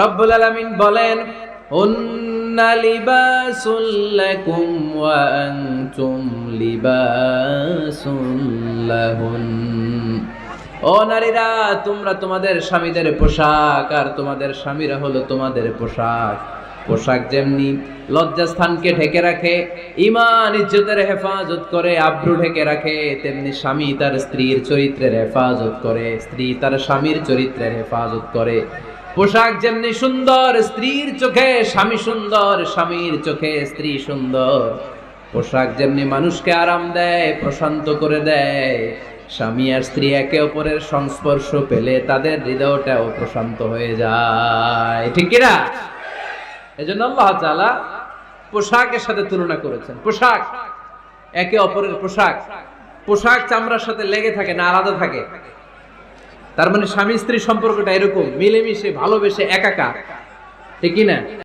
রব্বুল আলামিন বলেন, হুন্না লিবাসুল লাকুম ওয়া আনতুম লিবাসুল লাহুন। ও নারীরা, তোমরা তোমাদের স্বামীদের পোশাক, আর তোমাদের স্বামীরা হলো তোমাদের পোশাক। পোশাক যেমনি লজ্জাস্থানকে ঢেকে রাখে, ঈমান ইজ্জতের হেফাজত করে, আব্রু ঢেকে রাখে, তেমনি স্বামী তার স্ত্রীর চরিত্রের হেফাজত করে, স্ত্রী তার স্বামীর চরিত্রের হেফাজত করে। পোশাক যেমনি সুন্দর, স্ত্রীর চোখে স্বামী সুন্দর, স্বামীর চোখে স্ত্রী সুন্দর। পোশাক যেমনি মানুষকে আরাম দেয়, প্রশান্ত করে দেয়, স্বামী আর স্ত্রী একে অপরের সংস্পর্শ পেলে তাদের হৃদয়টাও প্রশান্ত হয়ে যায়, ঠিক কিনা? এজন্য আল্লাহ তাআলা পোশাকের সাথে তুলনা করেছেন। পোশাক একে অপরের পোশাক, পোশাক চামড়ার সাথে লেগে থাকে না, আলাদা থাকে। তার মানে স্বামী স্ত্রী সম্পর্কটা এরকম মিলেমিশে ভালোবেসে একাকার, ঠিক কিনা?